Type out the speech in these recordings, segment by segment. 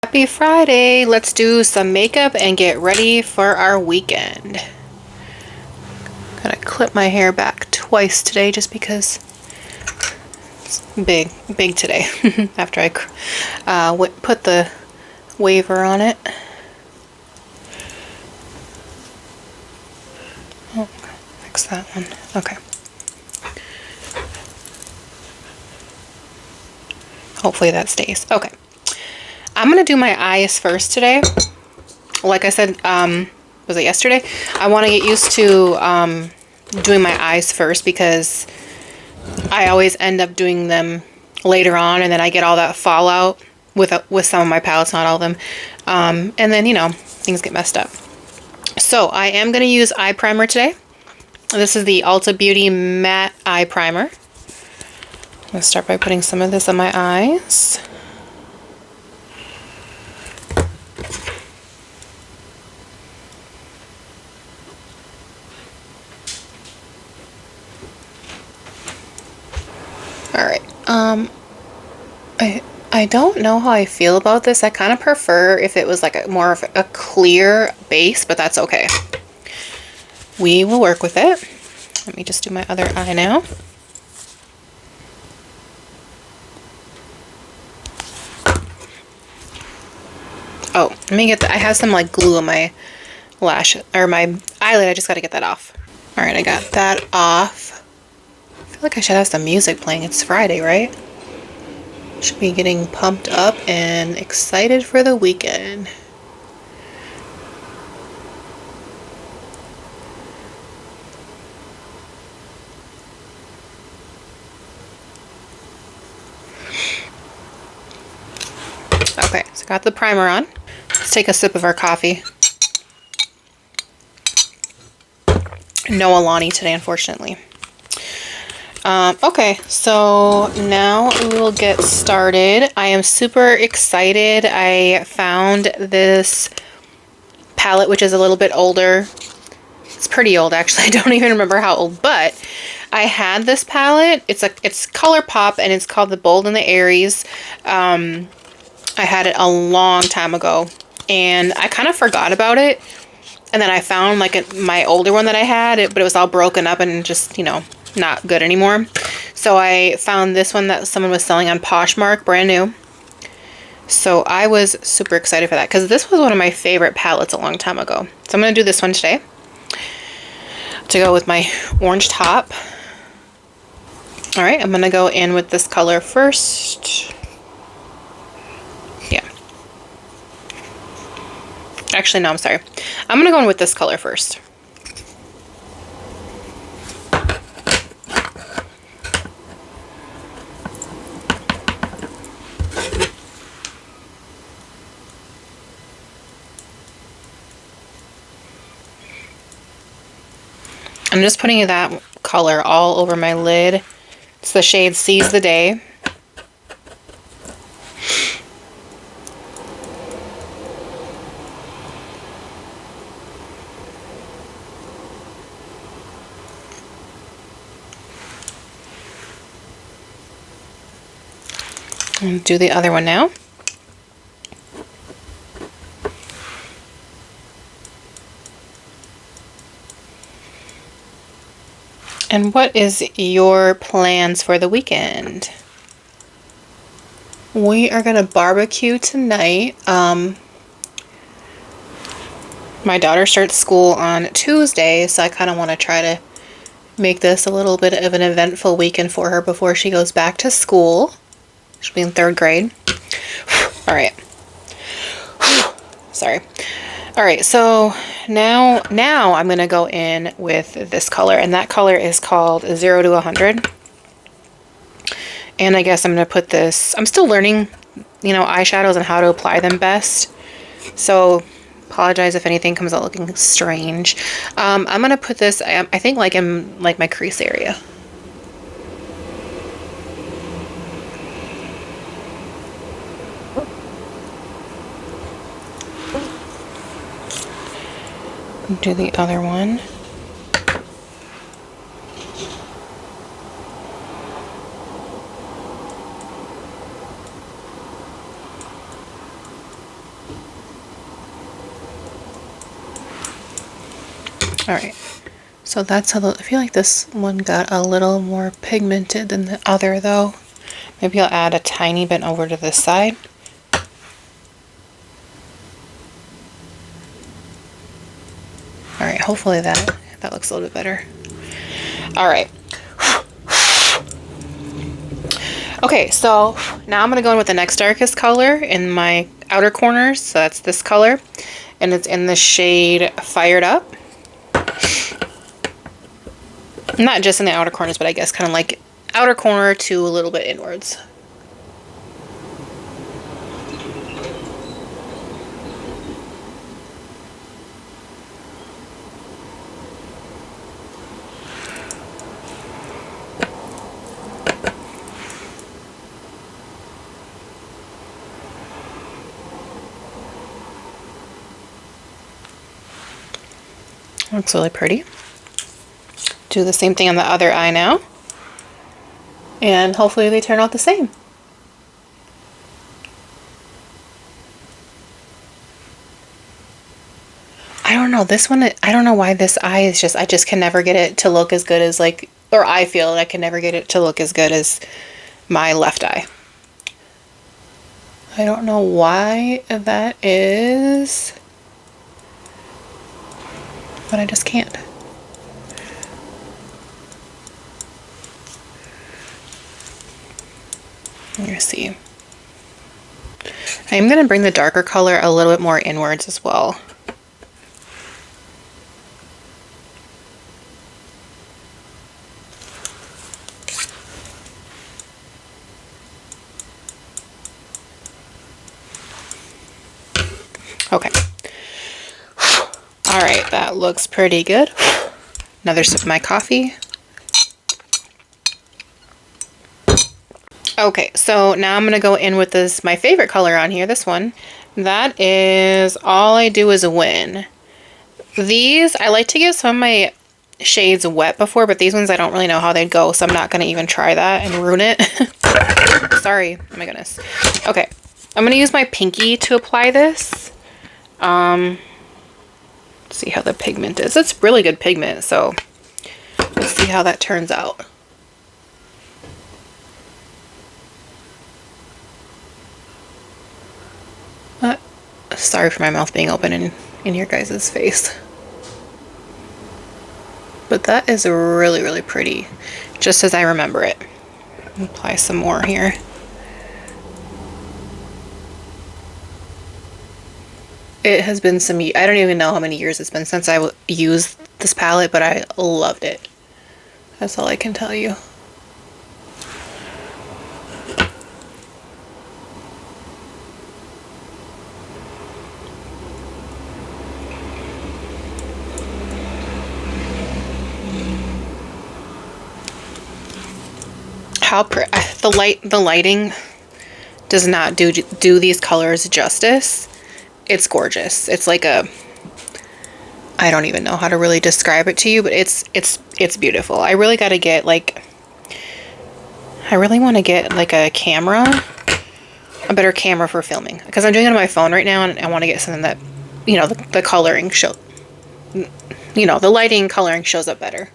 Happy Friday! Let's do some makeup and get ready for our weekend. Gotta clip my hair back twice today just because it's big today. After I put the waver on it. Oh, fix that one. Okay. Hopefully that stays. Okay. I'm gonna do my eyes first today. Like I said, was it yesterday? I want to get used to doing my eyes first because I always end up doing them later on, and then I get all that fallout with some of my palettes, not all of them, and then things get messed up. So I am gonna use eye primer today. This is the Ulta Beauty Matte Eye Primer. I'm gonna start by putting some of this on my eyes. Alright, I don't know how I feel about this. I kind of prefer if it was like more of a clear base, but that's okay. We will work with it. Let me just do my other eye now. Oh, let me get I have some like glue on my lash, or my eyelid. I just got to get that off. Alright, I got that off. I feel like I should have some music playing. It's Friday, right? Should be getting pumped up and excited for the weekend. Okay, so got the primer on. Let's take a sip of our coffee. No Alani today, unfortunately. Okay, so now we will get started. I am super excited. I found this palette, which is a little bit older. It's pretty old, actually. I don't even remember how old, but I had this palette. It's ColourPop, and it's called the Bold and the Aries. I had it a long time ago, and I kind of forgot about it. And then I found like my older one that I had, but it was all broken up and just, not good anymore. So I found this one that someone was selling on Poshmark, brand new. So I was super excited for that because this was one of my favorite palettes a long time ago. So I'm going to do this one today to go with my orange top. All right, I'm going to go in with this color first. Yeah. Actually, no, I'm sorry. I'm going to go in with this color first. I'm just putting that color all over my lid. It's the shade Seize the Day. And do the other one now. And what is your plans for the weekend? We are gonna barbecue tonight. My daughter starts school on Tuesday, so I kind of want to try to make this a little bit of an eventful weekend for her before she goes back to school. She'll be in 3rd grade. All right. Sorry. All right, so now I'm going to go in with this color, and that color is called 0 to 100. And I guess I'm going to put this, I'm still learning, eyeshadows and how to apply them best. So apologize if anything comes out looking strange. I'm going to put this, I think like in like my crease area. Do the other one. All right. So that's I feel like this one got a little more pigmented than the other though. Maybe I'll add a tiny bit over to this side. All right, hopefully that looks a little bit better. All right. Okay, so now I'm gonna go in with the next darkest color in my outer corners. So that's this color, and it's in the shade Fired Up. Not just in the outer corners, but I guess kind of like outer corner to a little bit inwards. Looks really pretty. Do the same thing on the other eye now. And hopefully they turn out the same. I don't know, this one, I don't know why this eye is just, I just can never get it to look as good as like, or I feel I can never get it to look as good as my left eye. I don't know why that is, but I just can't. Let me see. I'm going to bring the darker color a little bit more inwards as well. Okay. All right, that looks pretty good. Another sip of my coffee. Okay, so now I'm going to go in with this, my favorite color on here, this one. That is All I Do Is Win. These, I like to get some of my shades wet before, but these ones I don't really know how they'd go, so I'm not going to even try that and ruin it. Sorry, oh my goodness. Okay, I'm going to use my pinky to apply this. See how the pigment is. It's really good pigment, so let's see how that turns out. Sorry for my mouth being open in your guys' face. But that is really, really pretty, just as I remember it. Apply some more here. It has been some, I don't even know how many years it's been since I used this palette, but I loved it. That's all I can tell you. How the lighting does not do these colors justice. It's gorgeous. It's like a, I don't even know how to really describe it to you, but it's beautiful. I really got to get like, I really want to get like a better camera for filming, because I'm doing it on my phone right now and I want to get something that, you know, the coloring you know, the lighting coloring shows up better.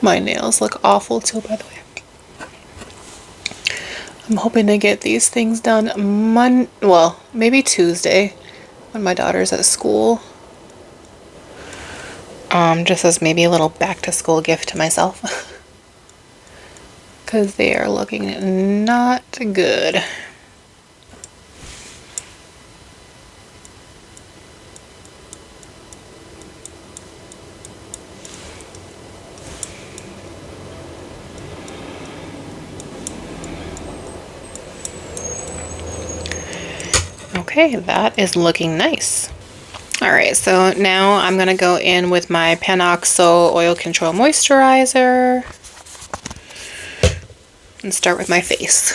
My nails look awful too, by the way. I'm hoping to get these things done well, maybe Tuesday when my daughter's at school. Just as maybe a little back to school gift to myself. Because they are looking not good. Okay, that is looking nice. All right, so now I'm gonna go in with my PanOxyl Oil Control Moisturizer and start with my face.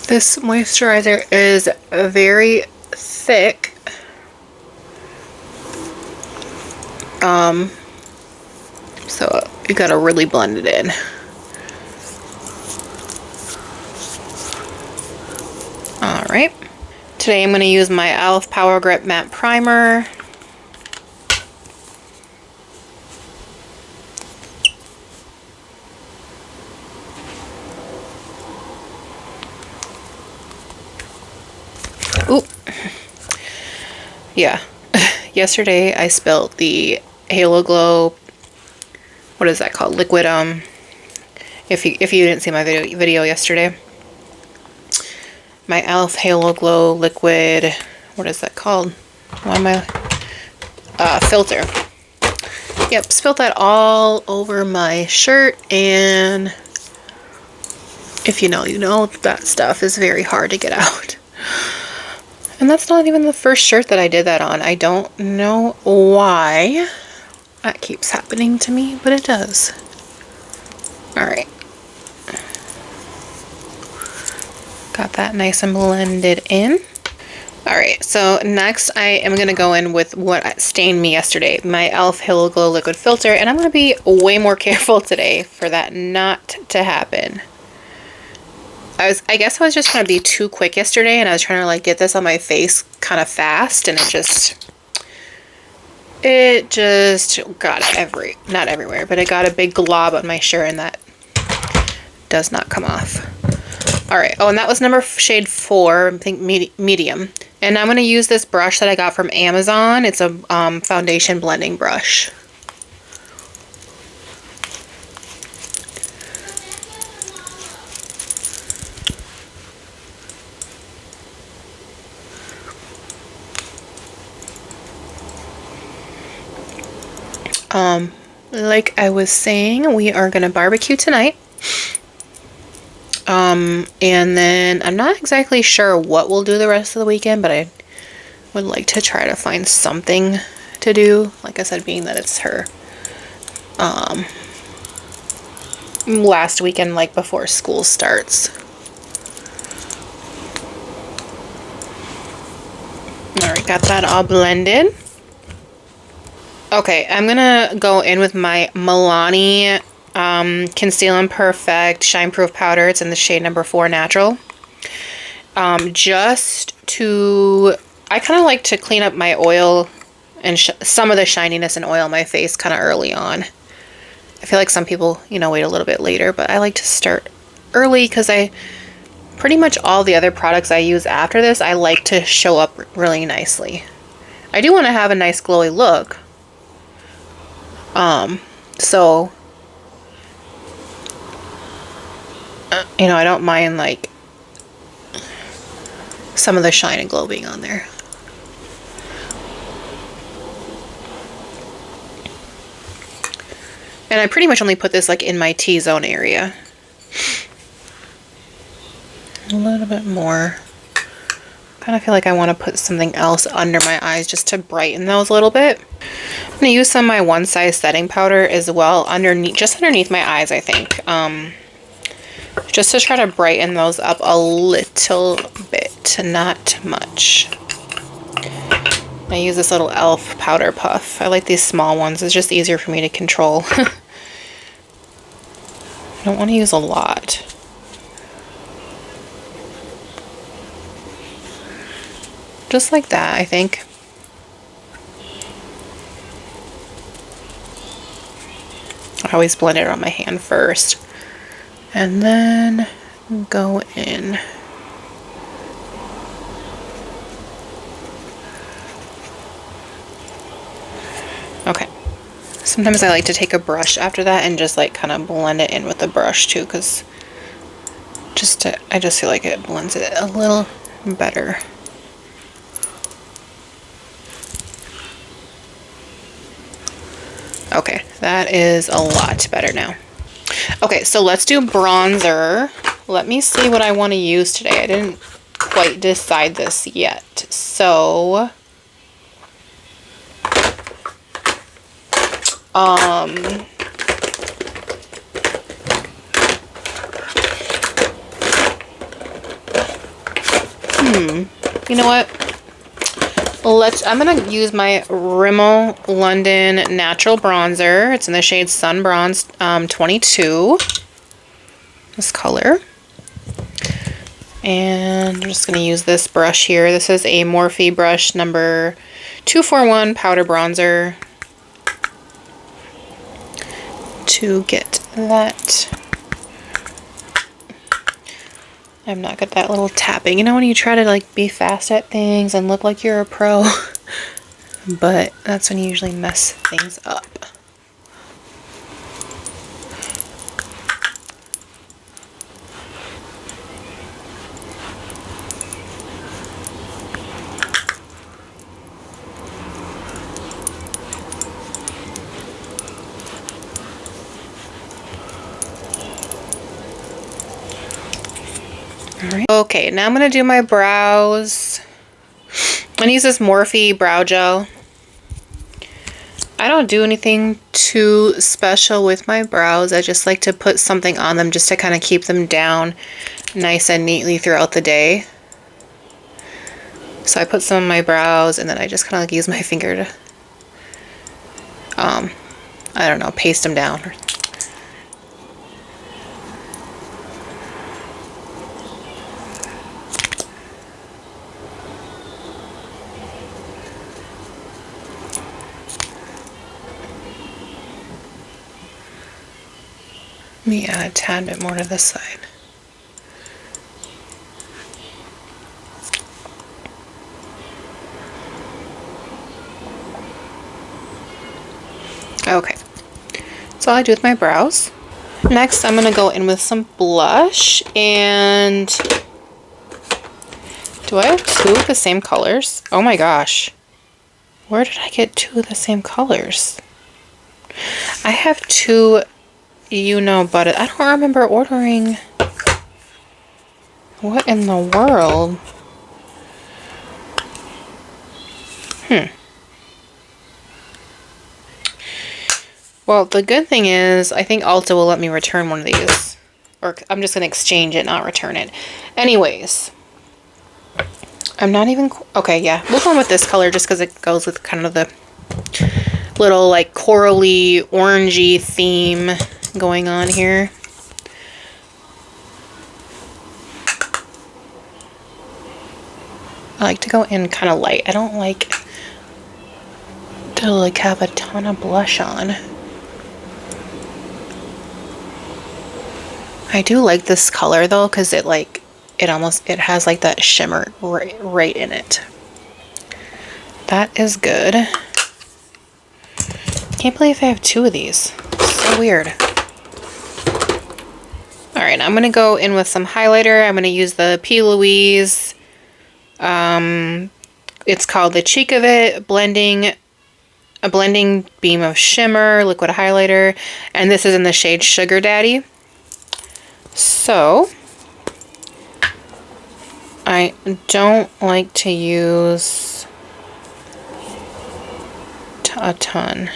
This moisturizer is very thick. So you gotta really blend it in. Alright. Today I'm gonna use my e.l.f. Power Grip Matte Primer. Ooh. Yeah. Yesterday I spilled the Halo Glow, what is that called? Liquid, if you didn't see my video yesterday. My e.l.f. Halo Glow Liquid, what is that called? Why am I? Filter. Yep, spilled that all over my shirt, and if you know, you know, that stuff is very hard to get out. And that's not even the first shirt that I did that on. I don't know why that keeps happening to me, but it does. Alright. Got that nice and blended in. Alright, so next I am going to go in with what stained me yesterday, my e.l.f. Halo Glow Liquid Filter, and I'm going to be way more careful today for that not to happen. I guess I was just trying to be too quick yesterday, and I was trying to like get this on my face kind of fast, and it just got not everywhere, but it got a big glob on my shirt, and that does not come off. All right. Oh, and that was shade 4, I think medium. And I'm going to use this brush that I got from Amazon. It's a foundation blending brush. Like I was saying, we are going to barbecue tonight. And then I'm not exactly sure what we'll do the rest of the weekend, but I would like to try to find something to do. Like I said, being that it's her, last weekend, like before school starts. Alright, got that all blended. Okay, I'm gonna go in with my Milani Conceal and Perfect Shine Proof Powder. It's in the shade number 4 Natural. Just to, I kind of like to clean up my oil and some of the shininess and oil on my face kind of early on. I feel like some people, you know, wait a little bit later, but I like to start early because pretty much all the other products I use after this, I like to show up really nicely. I do want to have a nice glowy look. So, you know, I don't mind like some of the shine and glow being on there. And I pretty much only put this like in my T-zone area. A little bit more. Kind of feel like I want to put something else under my eyes just to brighten those a little bit. I'm going to use some of my One Size setting powder as well just underneath my eyes, I think. Just to try to brighten those up a little bit, not much. I use this little e.l.f. powder puff. I like these small ones. It's just easier for me to control. I don't want to use a lot. Just like that, I think. I always blend it on my hand first. And then go in. Okay. Sometimes I like to take a brush after that and just like kind of blend it in with the brush too, because I just feel like it blends it a little better. Okay, that is a lot better now. Okay, so let's do bronzer. Let me see what I want to use today. I didn't quite decide this yet. So, you know what? I'm gonna use my Rimmel London Natural Bronzer. It's in the shade Sun Bronze 22. This color. And I'm just gonna use this brush here. This is a Morphe brush number 241 powder bronzer to get that. I'm not good at that little tapping. You know when you try to like be fast at things and look like you're a pro? But that's when you usually mess things up. Alright. Okay, now I'm going to do my brows. I'm going to use this Morphe brow gel. I don't do anything too special with my brows. I just like to put something on them just to kind of keep them down nice and neatly throughout the day. So I put some on my brows and then I just kind of like use my finger to, I don't know, paste them down. Let me add a tad bit more to this side. Okay, that's all I do with my brows. Next, I'm going to go in with some blush, and do I have two of the same colors? Oh my gosh. Where did I get two of the same colors? I have two, but I don't remember ordering. What in the world? Well, the good thing is, I think Ulta will let me return one of these. Or I'm just going to exchange it, not return it. Anyways. I'm not even... Okay, yeah. We'll go with this color just because it goes with kind of the little, like, corally, orangey theme going on here. I like to go in kind of light. I don't like to, like, have a ton of blush on. I do like this color though, because it has like that shimmer right in it. That is good. Can't believe I have two of these. So weird. Alright, I'm gonna go in with some highlighter. I'm gonna use the P. Louise. It's called the Cheek of It a blending beam of shimmer liquid highlighter, and this is in the shade Sugar Daddy. So, I don't like to use a ton.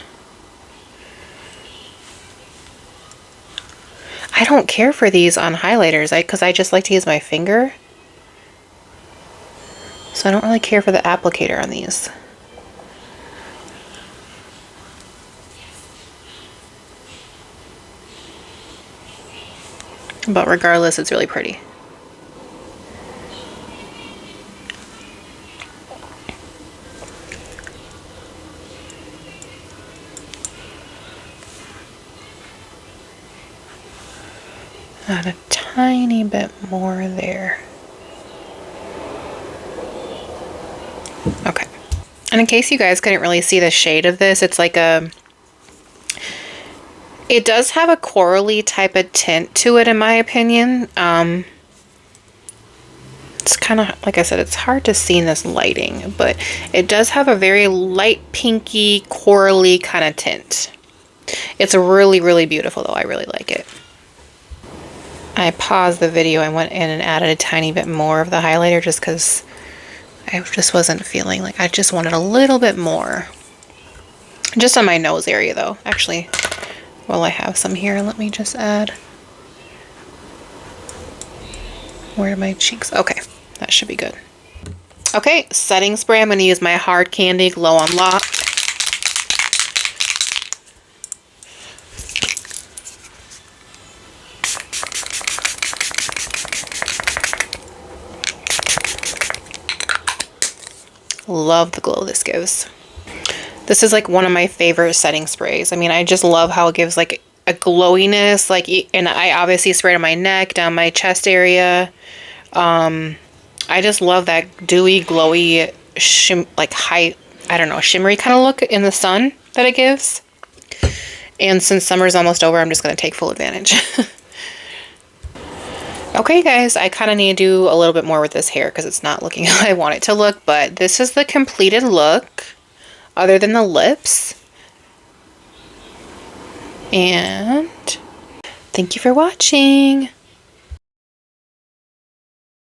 I don't care for these on highlighters because I just like to use my finger. So I don't really care for the applicator on these. But regardless, it's really pretty. Add a tiny bit more there. Okay. And in case you guys couldn't really see the shade of this, it's like it does have a corally type of tint to it, in my opinion. It's kind of, like I said, it's hard to see in this lighting, but it does have a very light pinky, corally kind of tint. It's really, really beautiful though. I really like it. I paused the video and went in and added a tiny bit more of the highlighter just because I just wasn't feeling like I just wanted a little bit more. Just on my nose area though. Actually, while I have some here, let me just add. Where are my cheeks? Okay, that should be good. Okay, setting spray. I'm going to use my Hard Candy Glow on Lock. Love the glow this gives. This is like one of my favorite setting sprays. I mean, I just love how it gives like a glowiness, like, and I obviously spray it on my neck, down my chest area. I just love that dewy, glowy, like high, I don't know, shimmery kind of look in the sun that it gives. And since summer's almost over, I'm just going to take full advantage. Okay, guys, I kind of need to do a little bit more with this hair because it's not looking how I want it to look, but this is the completed look, other than the lips. And thank you for watching.